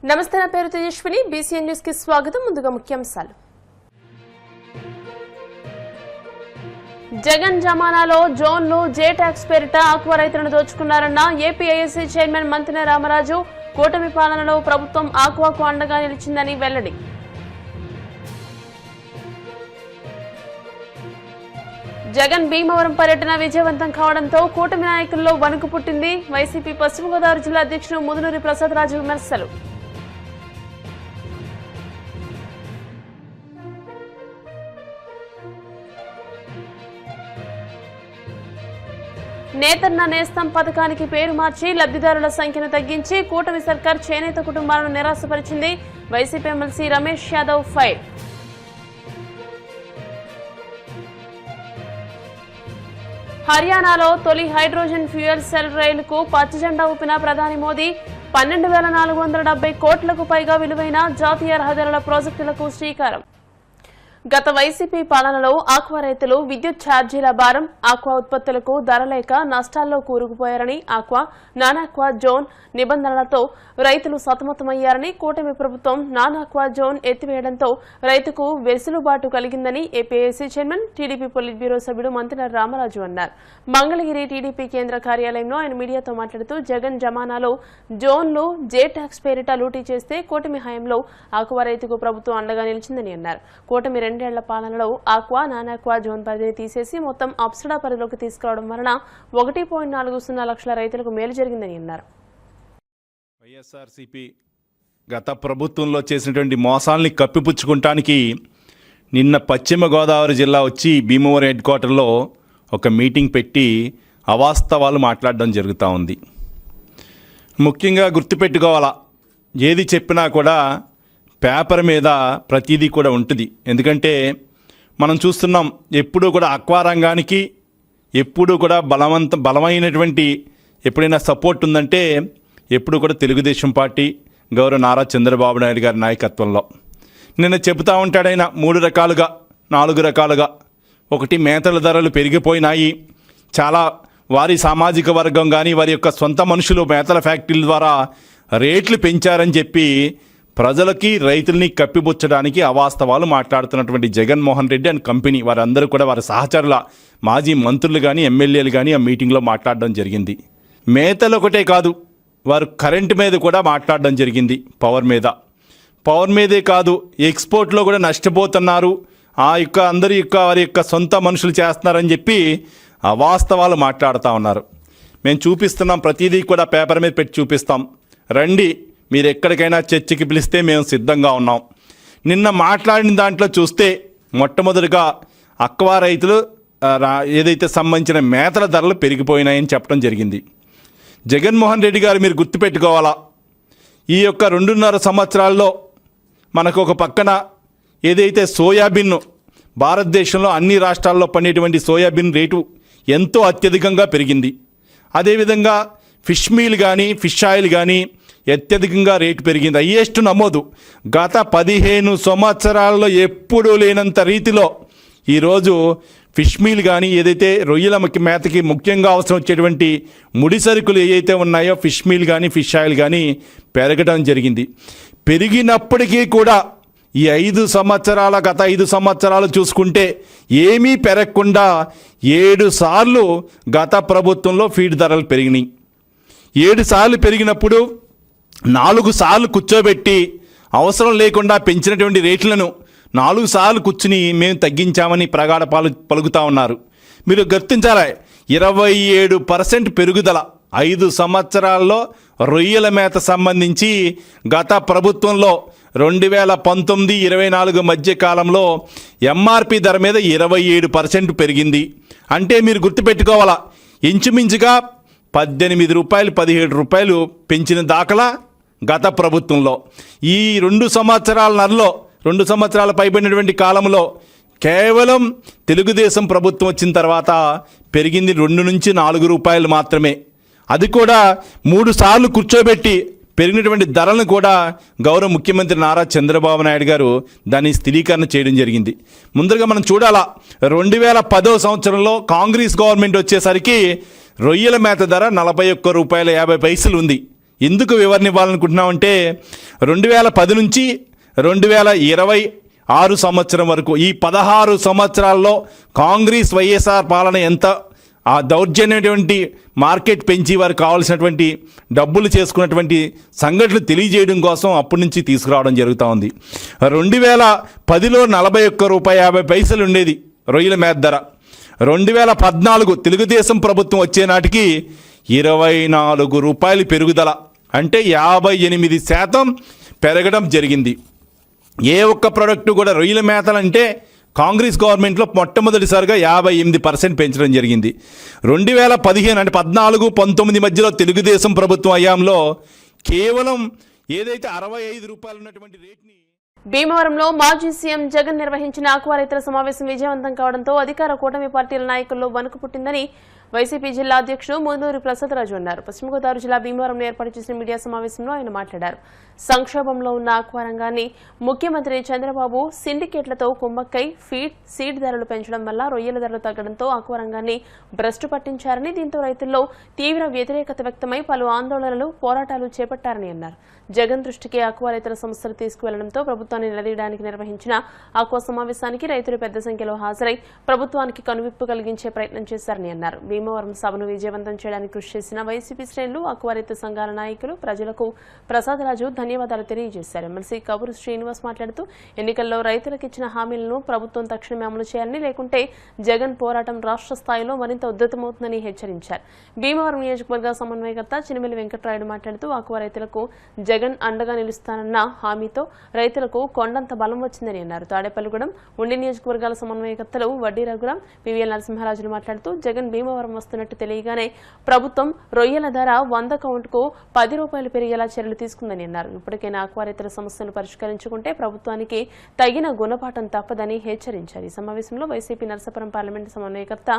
నమస్తే, నా పేరు తేజస్విని. బీసీఎన్ న్యూస్ కి స్వాగతం. ముందుగా ముఖ్యాంశాలు. జగన్ జమానాలో జోన్లు జే ట్యాక్స్ పేరిట ఆక్వా రైతులను దోచుకున్నారన్న ఏపీఐఎస్సీ చైర్మన్ మంతిన రామరాజు. కూటమి పాలనలో ప్రభుత్వం ఆక్వాకు అండగా నిలిచిందని వెల్లడి. జగన్ భీమవరం పర్యటన విజయవంతం కావడంతో కూటమి నాయకుల్లో వణుకు పుట్టింది. వైసీపీ పశ్చిమ గోదావరి జిల్లా అధ్యక్షుడు ముదునూరి ప్రసాద్ రాజు విమర్శలు. నేతన్న నేస్తం పథకానికి పేరు మార్చి లబ్ధిదారుల సంఖ్యను తగ్గించి కూటమి సర్కార్ చేనేత కుటుంబాలను నిరాశపరిచింది. YCP MLC Ramesh Yadav fire. హర్యానాలో తొలి హైడ్రోజన్ ఫ్యూయల్ సెల్ రైలుకు పచ్చజెండా ఊపిన ప్రధాని మోదీ. 12,470 కోట్లకు పైగా విలువైన జాతీయ రహదారుల ప్రాజెక్టులకు శ్రీకారం. గత వైసీపీ పాలనలో ఆక్వా రైతులు విద్యుత్ ఛార్జీల భారం, ఆక్వా ఉత్పత్తులకు ధర లేక నష్టాల్లో కూరుకుపోయారని, ఆక్వా, నాన్ ఆక్వా జోన్ నిబంధనలతో రైతులు సతమతమయ్యారని, కూటమి ప్రభుత్వం నాన్ ఆక్వా జోన్ ఎత్తివేయడంతో రైతుకు వెసులుబాటు కలిగిందని APIC chairman, TDP politburo సభ్యుడు మంతిన రామరాజు అన్నారు. మంగళగిరి టీడీపీ కేంద్ర కార్యాలయంలో ఆయన మీడియాతో మాట్లాడుతూ జగన్ జమానాలో జోన్లు జే ట్యాక్స్ పేరిట లూటీ చేస్తే కూటమి హయాంలో ఆక్వా రైతుకు ప్రభుత్వం అండగా నిలిచిందని అన్నారు. కూటమి 2 ఏళ్ల పాలనలో ఆక్వా, నాన్ ఆక్వా జోన్ పరిధిని తీసేసి మొత్తం అప్సడా పరిధిలోకి తీసుకురావడం వలన 1.40 లక్షల రైతులకు మేలు జరిగిందని అన్నారు. వైఎస్ఆర్సీపీ గత ప్రభుత్వంలో చేసినటువంటి మోసాల్ని కప్పిపుచ్చుకుంటానికి నిన్న పశ్చిమ గోదావరి జిల్లా వచ్చి భీమవరం హెడ్ క్వార్టర్లో ఒక మీటింగ్ పెట్టి అవాస్తవాలు మాట్లాడడం జరుగుతూ ఉంది. ముఖ్యంగా గుర్తుపెట్టుకోవాలా, ఏది చెప్పినా కూడా పేపర్ మీద ప్రతిదీ కూడా ఉంటుంది. ఎందుకంటే మనం చూస్తున్నాం, ఎప్పుడూ కూడా ఆక్వా రంగానికి ఎప్పుడూ కూడా బలమైనటువంటి ఎప్పుడైనా సపోర్ట్ ఉందంటే ఎప్పుడు కూడా తెలుగుదేశం పార్టీ, గౌరవ నారా చంద్రబాబు నాయుడు గారి నాయకత్వంలో. నిన్న చెబుతూ ఉంటాడు ఆయన 3 రకాలుగా 4 రకాలుగా. ఒకటి, మేతల ధరలు పెరిగిపోయినాయి, చాలా వారి సామాజిక వర్గం కానీ వారి యొక్క సొంత మనుషులు మేతల ఫ్యాక్టరీల ద్వారా రేట్లు పెంచారని చెప్పి ప్రజలకి రైతుల్ని కప్పిపుచ్చడానికి అవాస్తవాలు మాట్లాడుతున్నటువంటి జగన్మోహన్ రెడ్డి అండ్ కంపెనీ వారందరూ కూడా వారి సహచరుల మాజీ మంత్రులు కానీ ఎమ్మెల్యేలు కానీ ఆ మీటింగ్లో మాట్లాడడం జరిగింది. మేతలు ఒకటే కాదు, వారు కరెంటు మీద కూడా మాట్లాడడం జరిగింది. పవర్ మీదే కాదు, ఎక్స్పోర్ట్లో కూడా నష్టపోతున్నారు, వారి యొక్క సొంత మనుషులు చేస్తున్నారని చెప్పి అవాస్తవాలు మాట్లాడుతూ ఉన్నారు. మేము చూపిస్తున్నాం, ప్రతిదీ కూడా పేపర్ మీద పెట్టి చూపిస్తాం. రండి, మీరు ఎక్కడికైనా చర్చకి పిలిస్తే మేము సిద్ధంగా ఉన్నాం. నిన్న మాట్లాడిన దాంట్లో చూస్తే మొట్టమొదటిగా ఆక్వా రైతులు ఏదైతే సంబంధించిన మేతల ధరలు పెరిగిపోయినాయని చెప్పడం జరిగింది. జగన్మోహన్ రెడ్డి గారు మీరు గుర్తుపెట్టుకోవాలా, ఈ యొక్క 2.5 సంవత్సరాల్లో మనకు ఒక పక్కన ఏదైతే సోయాబీన్ భారతదేశంలో అన్ని రాష్ట్రాల్లో పండేటువంటి సోయాబీన్ రేటు ఎంతో అత్యధికంగా పెరిగింది. అదేవిధంగా ఫిష్ మీల్ కానీ ఫిష్ ఆయిల్ కానీ అత్యధికంగా రేటు పెరిగింది. హైయెస్ట్ నమోదు గత 15 సంవత్సరాల్లో ఎప్పుడూ లేనంత రీతిలో ఈరోజు ఫిష్ మీల్ కానీ ఏదైతే రొయ్యల మేతకి ముఖ్యంగా అవసరం వచ్చేటువంటి ముడి సరుకులు ఏవైతే ఉన్నాయో ఫిష్ మీల్ కానీ ఫిష్ ఆయిల్ కానీ పెరగడం జరిగింది. పెరిగినప్పటికీ కూడా ఈ గత 5 సంవత్సరాలు చూసుకుంటే ఏమీ పెరగకుండా 7 సార్లు గత ప్రభుత్వంలో ఫీడ్ ధరలు పెరిగినాయి. 7 సార్లు పెరిగినప్పుడు 4 సార్లు కూర్చోబెట్టి అవసరం లేకుండా పెంచినటువంటి రేట్లను 4 సార్లు కూర్చుని మేము తగ్గించామని ప్రగాఢ పలుకుతూ ఉన్నారు. మీరు గుర్తించాలి, 27% పెరుగుదల 5 సంవత్సరాల్లో రొయ్యల మేత సంబంధించి గత ప్రభుత్వంలో 2019-24 మధ్య కాలంలో ఎంఆర్పి ధర మీద 27% పెరిగింది. అంటే మీరు గుర్తుపెట్టుకోవాలా, ఇంచుమించుగా 18 రూపాయలు 17 రూపాయలు పెంచిన దాఖలా గత ప్రభుత్వంలో. ఈ 2 సంవత్సరాల పైబడినటువంటి కాలంలో కేవలం తెలుగుదేశం ప్రభుత్వం వచ్చిన తర్వాత పెరిగింది 2 నుంచి 4 రూపాయలు మాత్రమే. అది కూడా 3 సార్లు కూర్చోబెట్టి పెరిగినటువంటి ధరలను కూడా గౌరవ ముఖ్యమంత్రి నారా చంద్రబాబు నాయుడు గారు దాన్ని స్థిరీకరణ చేయడం జరిగింది. ముందుగా మనం చూడాలా, 2010 సంవత్సరంలో కాంగ్రెస్ గవర్నమెంట్ వచ్చేసరికి రొయ్యల మేత ధర 41 రూపాయల 50 పైసలు ఉంది. ఎందుకు వివరణ ఇవ్వాలనుకుంటున్నామంటే 2010 నుంచి 2026 సంవత్సరం వరకు ఈ 16 సంవత్సరాల్లో కాంగ్రెస్ వైఎస్ఆర్ పాలన ఎంత ఆ దౌర్జన్యటువంటి మార్కెట్ పెంచి వారికి కావాల్సినటువంటి డబ్బులు చేసుకున్నటువంటి సంఘటనలు తెలియజేయడం కోసం అప్పటి నుంచి తీసుకురావడం జరుగుతూ ఉంది. 2010లో 41 రూపాయి 50 పైసలు ఉండేది రొయ్యల మేత ధర. 2014 తెలుగుదేశం ప్రభుత్వం వచ్చే నాటికి 24 రూపాయలు పెరుగుదల, అంటే 58% పెరగడం జరిగింది. ఏ ఒక్క ప్రోడక్ట్ కూడా రొయ్యల మేతలంటే కాంగ్రెస్ గవర్నమెంట్లో మొట్టమొదటిసారిగా 58% పెంచడం జరిగింది. 2015 అంటే 14-19 మధ్యలో తెలుగుదేశం ప్రభుత్వం హయాంలో కేవలం ఏదైతే 65 రూపాయలు ఉన్నటువంటి రేట్ని భీమవరంలో మాజీ సీఎం జగన్ నిర్వహించిన ఆక్వా రైతుల సమావేశం విజయవంతం కావడంతో అధికార కూటమి పార్టీల నాయకుల్లో వణుకు పుట్టిందని వైసీపీ జిల్లా అధ్యక్షుడు మున్నూరి ప్రసాదరాజు అన్నారు. పశ్చిమ గోదావరి జిల్లా భీమవరంలో ఏర్పాటు చేసిన మీడియా సమావేశంలో ఆయన మాట్లాడారు. సంక్షోభంలో ఉన్న ఆక్వా రంగాన్ని ముఖ్యమంత్రి చంద్రబాబు సిండికేట్లతో కుమ్మక్కై ఫీడ్ సీడ్ ధరలు పెంచడం వల్ల రొయ్యల ధరలు తగ్గడంతో ఆక్వా రంగాన్ని భ్రష్టు పట్టించారని, దీంతో రైతుల్లో తీవ్ర వ్యతిరేకత వ్యక్తమై పలు ఆందోళనలు పోరాటాలు చేపట్టారని అన్నారు. జగన్ దృష్టికి ఆక్వా రైతుల సమస్యలు తీసుకువెళ్లడంతో ప్రభుత్వాన్ని నిలదీయడానికి నిర్వహించిన ఆక్వా సమావేశానికి రైతులు పెద్ద సంఖ్యలో హాజరై ప్రభుత్వానికి కనువిప్పు కలిగించే ప్రయత్నం చేశారని అన్నారు. భీమవరం సభను విజయవంతం చేయడానికి కృషి చేసిన వైసీపీ శ్రేణులు, ఆక్వా రైతు సంఘాల నాయకులు, ప్రజలకు ప్రసాదరాజు ధన్యవాదాలు తెలియజేశారు. ఎమ్మెల్సీ కబూరు శ్రీనివాస్ మాట్లాడుతూ ఎన్నికల్లో రైతులకు ఇచ్చిన హామీలను ప్రభుత్వం తక్షణమే అమలు చేయాలని, లేకుంటే జగన్ పోరాటం రాష్ట్ర స్థాయిలో మరింత ఉధృతమవుతుందని హెచ్చరించారు. భీమవరం నియోజకవర్గ సమన్వయకర్త చినిమిలి వెంకటరాయుడు మాట్లాడుతూ ఆక్వా రైతులకు జగన్ అండగా నిలుస్తానన్న హామీతో రైతులకు కొండంత బలం వచ్చిందని అన్నారు. తాడేపల్లిగూడెం ఉండి నియోజకవర్గాల సమన్వయకర్తలు వడ్డీ రఘురాం, పివిఎల్ నరసింహరాజులు మాట్లాడుతూ జగన్ భీమవరం వస్తున్నట్టు తెలియగానే ప్రభుత్వం రొయ్యల ధర 100 కౌంటుకు 10 రూపాయలు పెరిగేలా చర్యలు తీసుకుందని అన్నారు. ఇప్పటికైనా ఆక్వా రైతుల సమస్యను పరిష్కరించుకుంటే ప్రభుత్వానికి తగిన గుణపాఠం తప్పదని హెచ్చరించారు. ఈ సమావేశంలో వైసీపీ నరసాపురం పార్లమెంటు సమన్వయకర్త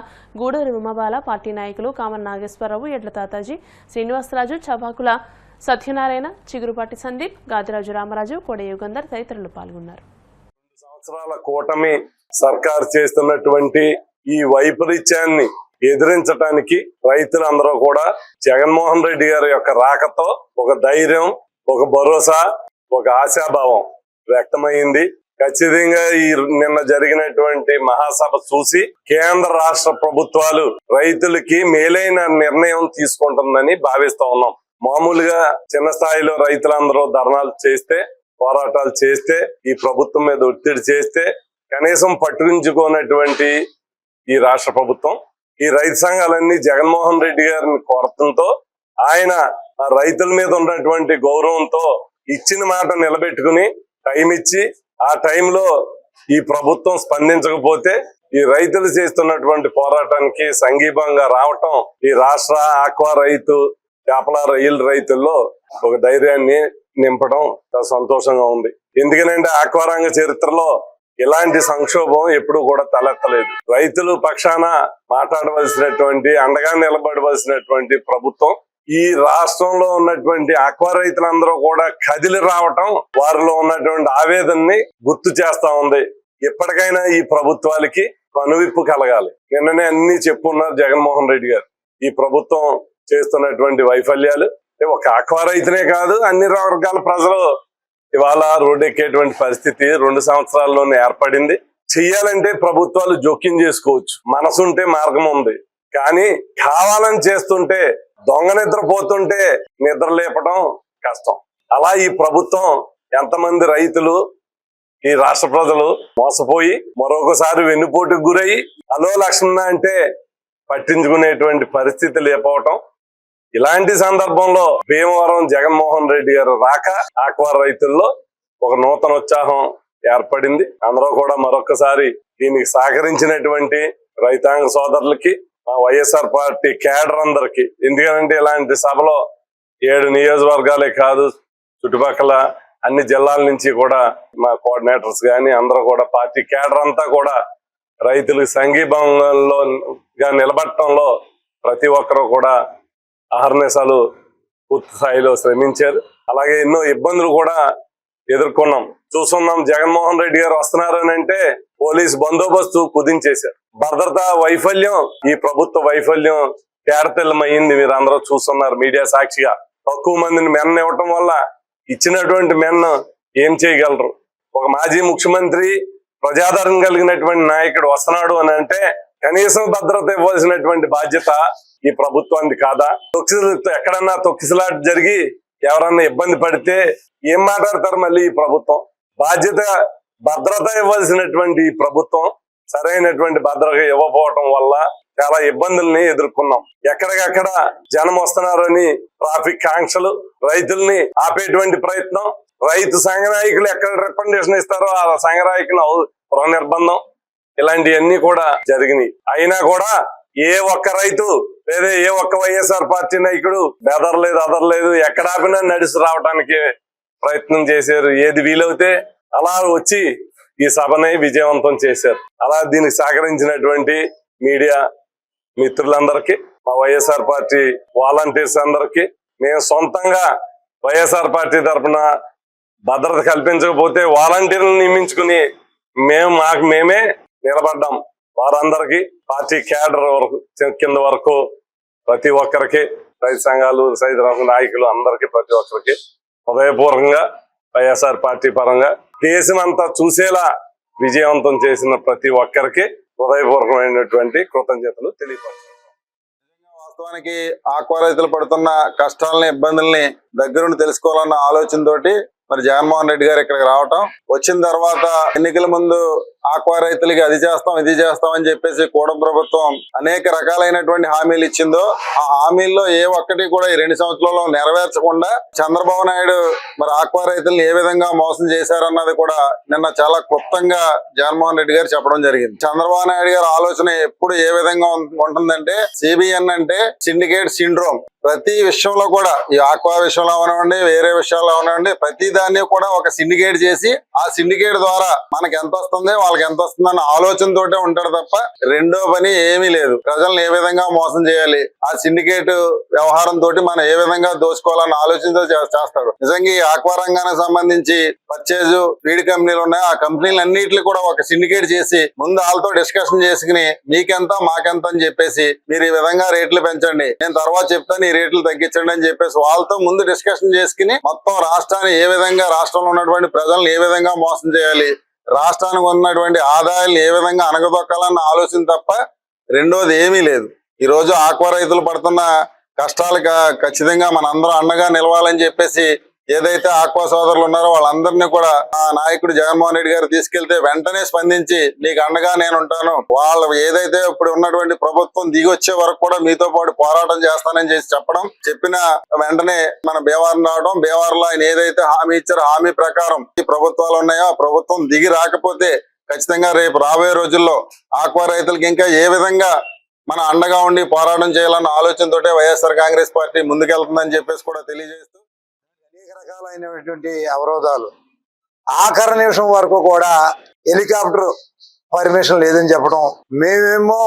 గూడూరి ఉమాబాల, పార్టీ నాయకులు కామన్ నాగేశ్వరరావు, ఎడ్ల తాతాజీ, శ్రీనివాసరాజు, చబాకుల సత్యనారాయణ, చిగురుపాటి సందీప్, గాదిరాజు రామరాజు, కోడ యుగంధర్ తదితరులు పాల్గొన్నారు. 2 సంవత్సరాల కూటమి సర్కారు చేస్తున్నటువంటి ఈ వైపరీత్యాన్ని ఎదిరించడానికి రైతులందరూ కూడా జగన్మోహన్ రెడ్డి గారి యొక్క రాకతో ఒక ధైర్యం, ఒక భరోసా, ఒక ఆశాభావం వ్యక్తమైంది. ఖచ్చితంగా ఈ నిన్న జరిగినటువంటి మహాసభ చూసి కేంద్ర రాష్ట్ర ప్రభుత్వాలు రైతులకి మేలైన నిర్ణయం తీసుకుంటుందని భావిస్తా ఉన్నాం. మామూలుగా చిన్న స్థాయిలో రైతులందరూ ధర్నాలు చేస్తే, పోరాటాలు చేస్తే, ఈ ప్రభుత్వం మీద ఒత్తిడి చేస్తే కనీసం పట్టించుకోనటువంటి ఈ రాష్ట్ర ప్రభుత్వం, ఈ రైతు సంఘాలన్నీ జగన్మోహన్ రెడ్డి గారిని కోరటంతో ఆయన రైతుల మీద ఉన్నటువంటి గౌరవంతో ఇచ్చిన మాట నిలబెట్టుకుని టైం ఇచ్చి, ఆ టైంలో ఈ ప్రభుత్వం స్పందించకపోతే ఈ రైతులు చేస్తున్నటువంటి పోరాటానికి సంఘీభంగా రావటం ఈ రాష్ట్ర ఆక్వా రైతు, చేపల రొయ్యల రైతుల్లో ఒక ధైర్యాన్ని నింపడం చాలా సంతోషంగా ఉంది. ఎందుకనంటే ఆక్వా రంగ చరిత్రలో ఇలాంటి సంక్షోభం ఎప్పుడు కూడా తలెత్తలేదు. రైతులు పక్షాన మాట్లాడవలసినటువంటి, అండగా నిలబడవలసినటువంటి ప్రభుత్వం ఈ రాష్ట్రంలో ఉన్నటువంటి ఆక్వా రైతులందరూ కూడా కదిలి రావటం వారిలో ఉన్నటువంటి ఆవేదనని గుర్తు చేస్తా ఉంది. ఎప్పటికైనా ఈ ప్రభుత్వాలకి కనువిప్పు కలగాలి. నిన్ననే అన్ని చెప్పున్నారు జగన్మోహన్ రెడ్డి గారు. ఈ ప్రభుత్వం చేస్తున్నటువంటి వైఫల్యాలు ఒక ఆక్వా రైతునే కాదు, అన్ని వర్గాల ప్రజలు ఇవాళ రోడ్డెక్కేటువంటి పరిస్థితి 2 సంవత్సరాల్లోనే ఏర్పడింది. చెయ్యాలంటే ప్రభుత్వాలు జోక్యం చేసుకోవచ్చు, మనసుంటే మార్గం ఉంది. కానీ కావాలని చేస్తుంటే, దొంగ నిద్రపోతుంటే నిద్ర లేపడం కష్టం. అలా ఈ ప్రభుత్వం ఎంతమంది రైతులు, ఈ రాష్ట్ర ప్రజలు మోసపోయి మరొకసారి వెన్నుపోటుకు గురయ్యి అలో లక్ష్మణ అంటే పట్టించుకునేటువంటి పరిస్థితి లేకపోవటం. ఇలాంటి సందర్భంలో భీమవరం జగన్మోహన్ రెడ్డి గారు రాక ఆక్వా రైతుల్లో ఒక నూతన ఉత్సాహం ఏర్పడింది. అందరూ కూడా మరొకసారి దీనికి సహకరించినటువంటి రైతాంగ సోదరులకి, మా వైఎస్ఆర్ పార్టీ కేడర్ అందరికి, ఎందుకంటే ఇలాంటి సభలో 7 నియోజకవర్గాలే కాదు, చుట్టుపక్కల అన్ని జిల్లాల నుంచి కూడా మా కోఆర్డినేటర్స్ గాని అందరూ కూడా పార్టీ కేడర్ అంతా కూడా రైతులకు సంఘీభంగంలో నిలబడటంలో ప్రతి ఒక్కరూ కూడా అహర్నిశలు పూర్తి స్థాయిలో శ్రమించారు. అలాగే ఎన్నో ఇబ్బందులు కూడా ఎదుర్కొన్నాం, చూస్తున్నాం. జగన్మోహన్ రెడ్డి గారు వస్తున్నారని అంటే పోలీసు బందోబస్తు కుదించేశారు. భద్రతా వైఫల్యం, ఈ ప్రభుత్వ వైఫల్యం తేడతెల్లమైంది. మీరు అందరూ చూస్తున్నారు మీడియా సాక్షిగా. తక్కువ మందిని మెన్ ఇవ్వటం వల్ల ఇచ్చినటువంటి మెన్ ఏం చేయగలరు? ఒక మాజీ ముఖ్యమంత్రి, ప్రజాదరణ కలిగినటువంటి నాయకుడు వస్తున్నాడు అని అంటే కనీసం భద్రత ఇవ్వాల్సినటువంటి బాధ్యత ఈ ప్రభుత్వానికి కాదా? ఎక్కడన్నా తొక్కిసలాట జరిగి ఎవరన్నా ఇబ్బంది పడితే ఏం మాట్లాడతారు మళ్ళీ ఈ ప్రభుత్వం? భద్రత ఇవ్వాల్సినటువంటి ఈ ప్రభుత్వం సరైనటువంటి భద్రత ఇవ్వకపోవటం వల్ల చాలా ఇబ్బందుల్ని ఎదుర్కొన్నాం. ఎక్కడికక్కడ జనం వస్తున్నారని ట్రాఫిక్ ఆంక్షలు, రైతుల్ని ఆపేటువంటి ప్రయత్నం, రైతు సంఘ నాయకులు ఎక్కడ రికమెండేషన్ ఇస్తారో ఆ సంఘ నాయకులు నిర్బంధం, ఇలాంటివన్నీ కూడా జరిగినాయి. అయినా కూడా ఏ ఒక్క రైతు లేదా ఏ ఒక్క వైఎస్ఆర్ పార్టీ నాయకుడు అదరలేదు ఎక్కడ ఆపినా నడిచి రావడానికి ప్రయత్నం చేశారు. ఏది వీలవుతే అలా వచ్చి ఈ సభని విజయవంతం చేశారు. అలా దీనికి సహకరించినటువంటి మీడియా మిత్రులందరికీ, మా వైఎస్ఆర్ పార్టీ వాలంటీర్స్ అందరికీ, మేము సొంతంగా వైఎస్ఆర్ పార్టీ తరఫున భద్రత కల్పించకపోతే వాలంటీర్లను నియమించుకుని మాకు మేమే నిలబడ్డాం. వారందరికీ, పార్టీ క్యాడర్ వరకు కింద వరకు ప్రతి ఒక్కరికి, రైతు సంఘాలు, రైతు నాయకులు అందరికీ ప్రతి ఒక్కరికి హృదయపూర్వకంగా వైఎస్ఆర్ పార్టీ పరంగా దేశం అంతా చూసేలా విజయవంతం చేసిన ప్రతి ఒక్కరికి హృదయపూర్వకమైనటువంటి కృతజ్ఞతలు తెలియపరుస్తున్నాం. వాస్తవానికి ఆక్వా రైతులు పడుతున్న కష్టాలని, ఇబ్బందుల్ని దగ్గరుండి తెలుసుకోవాలన్న ఆలోచనతోటి మరి జగన్మోహన్ రెడ్డి గారు ఇక్కడికి రావటం, వచ్చిన తర్వాత ఎన్నికల ముందు ఆక్వా రైతులకి అది చేస్తాం ఇది చేస్తాం అని చెప్పేసి కూటమి ప్రభుత్వం అనేక రకాలైనటువంటి హామీలు ఇచ్చిందో ఆ హామీల్లో ఏ ఒక్కటి కూడా ఈ 2 సంవత్సరాల్లో నెరవేర్చకుండా చంద్రబాబు నాయుడు మరి ఆక్వా రైతులను ఏ విధంగా మోసం చేశారన్నది కూడా నిన్న చాలా క్లుప్తంగా జగన్మోహన్ రెడ్డి గారు చెప్పడం జరిగింది. చంద్రబాబు నాయుడు గారి ఆలోచన ఎప్పుడు ఏ విధంగా ఉంటుందంటే, సిబిఎన్ అంటే సిండికేట్ సిండ్రోమ్. ప్రతి విషయంలో కూడా, ఈ ఆక్వా విషయంలో అవనివ్వండి, వేరే విషయాల్లో అవనివ్వండి, ప్రతి దాన్ని కూడా ఒక సిండికేట్ చేసి ఆ సిండికేట్ ద్వారా మనకి ఎంత వస్తుంది వాళ్ళకి ఎంత వస్తుంది అన్న ఆలోచనతోటే ఉంటాడు తప్ప రెండో పని ఏమీ లేదు. ప్రజల్ని ఏ విధంగా మోసం చేయాలి, ఆ సిండికేట్ వ్యవహారం తోటి మనం ఏ విధంగా దోచుకోవాలన్న ఆలోచనతో చేస్తాడు. నిజంగా ఈ ఆక్వా రంగానికి సంబంధించి పర్చేజ్ ఫీడ్ కంపెనీలు ఉన్నాయి, ఆ కంపెనీలు అన్నిటిని కూడా ఒక సిండికేట్ చేసి ముందు వాళ్ళతో డిస్కషన్ చేసుకుని మీకెంత మాకెంత అని చెప్పేసి మీరు ఈ విధంగా రేట్లు పెంచండి, నేను తర్వాత చెప్తాను ఈ రేట్లు తగ్గించండి అని చెప్పేసి వాళ్ళతో ముందు డిస్కషన్ చేసుకుని మొత్తం రాష్ట్రాన్ని ఏ విధంగా, రాష్ట్రంలో ఉన్నటువంటి ప్రజలను ఏ విధంగా మోసం చేయాలి, రాష్ట్రానికి ఉన్నటువంటి ఆదాయాలు ఏ విధంగా అణగదొక్కాలన్న ఆలోచన తప్ప రెండోది ఏమీ లేదు. ఈ రోజు ఆక్వా రైతులు పడుతున్న కష్టాలకు ఖచ్చితంగా మనందరం అండగా నిలవాలని చెప్పేసి ఏదైతే ఆక్వా సోదరులు ఉన్నారో వాళ్ళందరినీ కూడా ఆ నాయకుడు జగన్మోహన్ రెడ్డి గారు తీసుకెళ్తే వెంటనే స్పందించి నీకు అండగా నేను ఉంటాను, వాళ్ళు ఏదైతే ఇప్పుడు ఉన్నటువంటి ప్రభుత్వం దిగొచ్చే వరకు కూడా మీతో పాటు పోరాటం చేస్తానని చెప్పిన వెంటనే మన భీమవరం రావడం, భీమవరంలో ఆయన ఏదైతే హామీ ఇచ్చారో హామీ ప్రకారం ఈ ప్రభుత్వాలు ఉన్నాయో ఆ ప్రభుత్వం దిగి రాకపోతే ఖచ్చితంగా రేపు రాబోయే రోజుల్లో ఆక్వా రైతులకి ఇంకా ఏ విధంగా మన అండగా ఉండి పోరాటం చేయాలన్న ఆలోచనతోటే వైఎస్ఆర్ కాంగ్రెస్ పార్టీ ముందుకెళ్తుందని చెప్పేసి కూడా తెలియజేస్తూ, అనేక రకాలైనటువంటి అవరోధాలు, ఆఖరి నిమిషం వరకు కూడా హెలికాప్టర్ పర్మిషన్ లేదని చెప్పడం, మేమేమో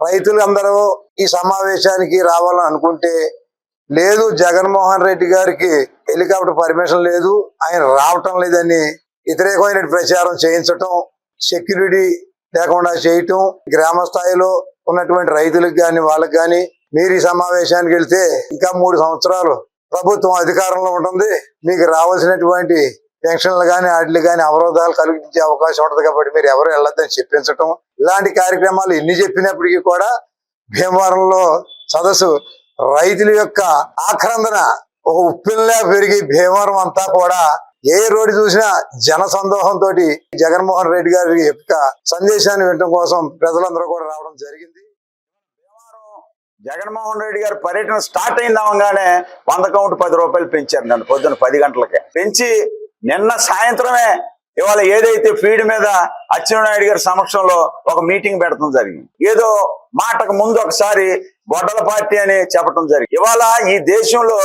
రైతులు అందరూ ఈ సమావేశానికి రావాలని అనుకుంటే లేదు, జగన్మోహన్ రెడ్డి గారికి హెలికాప్టర్ పర్మిషన్ లేదు, ఆయన రావటం లేదని వ్యతిరేకమైన ప్రచారం చేయించటం, సెక్యూరిటీ లేకుండా చేయటం, గ్రామ స్థాయిలో ఉన్నటువంటి రైతులకు కానీ వాళ్ళకి కానీ మీరు ఈ సమావేశానికి వెళ్తే ఇంకా 3 సంవత్సరాలు ప్రభుత్వం అధికారంలో ఉంటుంది, మీకు రావాల్సినటువంటి పెన్షన్లు కానీ వాటికి కానీ అవరోధాలు కలిగించే అవకాశం ఉంటుంది కాబట్టి మీరు ఎవరు వెళ్ళొద్దని చెప్పించటం, ఇలాంటి కార్యక్రమాలు ఎన్ని చెప్పినప్పటికీ కూడా భీమవరంలో సదస్సు రైతుల యొక్క ఆక్రందన ఒక ఉప్పిల్లా పెరిగి భీమవరం అంతా కూడా ఏ రోడ్డు చూసినా జన సందోహంతో జగన్మోహన్ రెడ్డి గారి యొక్క సందేశాన్ని వినడం కోసం ప్రజలందరూ కూడా రావడం జరిగింది. జగన్మోహన్ రెడ్డి గారి పర్యటన స్టార్ట్ అయిందాగానే 100 కౌంట్ 10 రూపాయలు పెంచారు. నన్ను పొద్దున్న 10 గంటలకే పెంచి నిన్న సాయంత్రమే ఇవాళ ఏదైతే ఫీడ్ మీద అచ్చెన్నాయుడు గారి సమక్షంలో ఒక మీటింగ్ పెట్టడం జరిగింది. ఏదో మాటకు ముందు ఒకసారి గొడ్డల పార్టీ అని చెప్పడం జరిగింది. ఇవాళ ఈ దేశంలో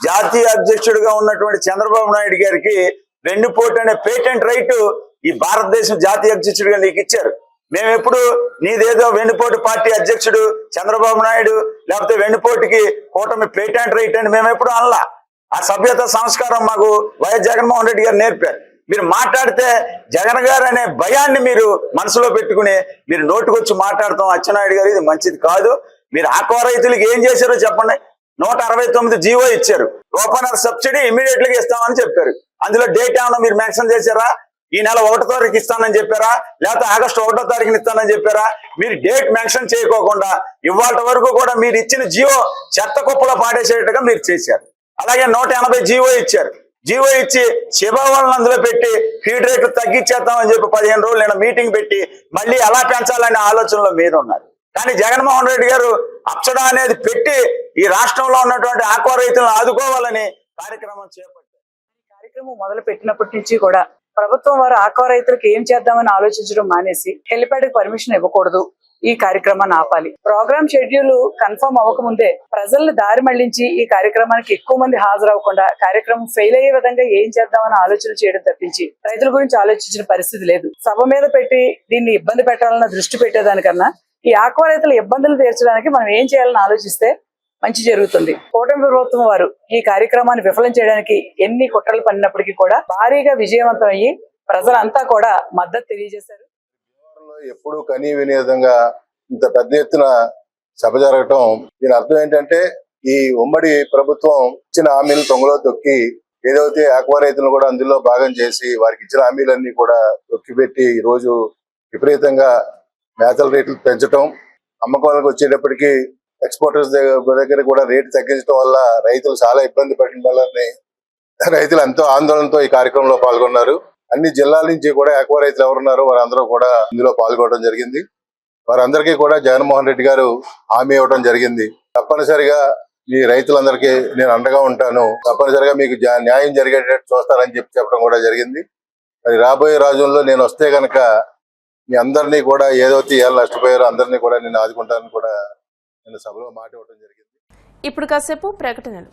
జాతీయ అధ్యక్షుడిగా ఉన్నటువంటి చంద్రబాబు నాయుడు గారికి వెన్నుపోటు అనే పేటెంట్ రైట్ ఈ భారతదేశం జాతీయ అధ్యక్షుడిగా నీకు ఇచ్చారు. మేము ఎప్పుడు నీదేదో వెన్నుపోటు పార్టీ అధ్యక్షుడు చంద్రబాబు నాయుడు లేకపోతే వెన్నుపోటుకి కూటమి పేటెంట్ రైట్ అని మేము ఎప్పుడు అనలా. ఆ సభ్యత సంస్కారం మాకు వైఎస్ జగన్మోహన్ రెడ్డి గారు నేర్పారు. మీరు మాట్లాడితే జగన్ గారు అనే భయాన్ని మీరు మనసులో పెట్టుకుని మీరు నోటుకొచ్చి మాట్లాడతాం అచ్చెన్నాయుడు గారు ఇది మంచిది కాదు. మీరు ఆక్వా రైతులకు ఏం చేశారో చెప్పండి. 169 జీవో ఇచ్చారు. ఓపెనర్ సబ్సిడీ ఇమీడియట్ గా ఇస్తామని చెప్పారు. అందులో డేట్ ఏమన్నా మీరు మెన్షన్ చేశారా? ఈ నెల 1వ తారీఖు ఇస్తానని చెప్పారా, లేకపోతే ఆగస్టు 1వ తారీఖున ఇస్తానని చెప్పారా? మీరు డేట్ మెన్షన్ చేయకోకుండా ఇవాళ వరకు కూడా మీరు ఇచ్చిన జీవో చెత్త కుప్పలో పాడేసేట్టుగా మీరు చేశారు. అలాగే 180 జీవో ఇచ్చారు. జీవో ఇచ్చి శిభావళిని అందులో పెట్టి ఫీడ్ రేట్లు తగ్గించేద్దామని చెప్పి 15 రోజులు నేను మీటింగ్ పెట్టి మళ్ళీ ఎలా పెంచాలనే ఆలోచనలో మీరు ఉన్నారు. కానీ జగన్మోహన్ రెడ్డి గారు అప్సడా అనేది పెట్టి ఈ రాష్ట్రంలో ఉన్నటువంటి ఆక్వా రైతులను ఆదుకోవాలని కార్యక్రమం చేపట్టారు. కార్యక్రమం మొదలు పెట్టినప్పటి నుంచి కూడా ప్రభుత్వం వారు ఆక్వా రైతులకు ఏం చేద్దామని ఆలోచించడం మానేసి హెలిప్యాడ్ కి పర్మిషన్ ఇవ్వకూడదు, ఈ కార్యక్రమాన్ని ఆపాలి. ప్రోగ్రామ్ షెడ్యూల్ కన్ఫర్మ్ అవ్వకముందే ప్రజల్ని దారి మళ్లించి ఈ కార్యక్రమానికి ఎక్కువ మంది హాజరవ్వకుండా కార్యక్రమం ఫెయిల్ అయ్యే విధంగా ఏం చేద్దామని ఆలోచన చేయడం తప్పించి రైతుల గురించి ఆలోచించిన పరిస్థితి లేదు. సభ మీద పెట్టి దీన్ని ఇబ్బంది పెట్టాలన్న దృష్టి పెట్టేదానికన్నా ఈ ఆక్వా రైతుల ఇబ్బందులు తీర్చడానికి మనం ఏం చేయాలని ఆలోచిస్తే మంచి జరుగుతుంది. కూటమి ప్రభుత్వం వారు ఈ కార్యక్రమాన్ని విఫలం చేయడానికి ఎన్ని కుట్రలు పన్నినప్పటికీ కూడా భారీగా విజయవంతం అయ్యి ప్రజలంతా కూడా మద్దతు తెలియజేశారు. ఎప్పుడు కనీ వినే విధంగా ఇంత పెద్ద ఎత్తున సభ జరగటం, దీని అర్థం ఏంటంటే ఈ ఉమ్మడి ప్రభుత్వం ఇచ్చిన హామీలు తొంగలో తొక్కి ఏదైతే ఆక్వా రైతులను కూడా అందులో భాగం చేసి వారికి ఇచ్చిన హామీలన్నీ కూడా తొక్కిపెట్టి ఈ రోజు విపరీతంగా మేతల రేట్లు పెంచడం, అమ్మకాలకు వచ్చేటప్పటికి ఎక్స్పోర్టర్స్ దగ్గర కూడా రేటు తగ్గించడం వల్ల రైతులు చాలా ఇబ్బంది పడిన వల్లనే రైతులు ఎంతో ఆందోళనతో ఈ కార్యక్రమంలో పాల్గొన్నారు. అన్ని జిల్లాల నుంచి కూడా ఆక్వా రైతులు ఎవరున్నారో వారందరూ కూడా ఇందులో పాల్గొనడం జరిగింది. వారందరికీ కూడా జగన్మోహన్ రెడ్డి గారు హామీ ఇవ్వడం జరిగింది. తప్పనిసరిగా మీ రైతులందరికీ నేను అండగా ఉంటాను, తప్పనిసరిగా మీకు న్యాయం జరిగేటట్టు చూస్తానని చెప్పడం కూడా జరిగింది. మరి రాబోయే రోజుల్లో నేను వస్తే కనుక మీ అందరినీ కూడా ఏదైతే ఏళ్ళు నష్టపోయారో అందరినీ కూడా నేను ఆదుకుంటానని కూడా నేను సభలో మాట ఇవ్వడం జరిగింది. ఇప్పుడు కాసేపు ప్రకటనలు.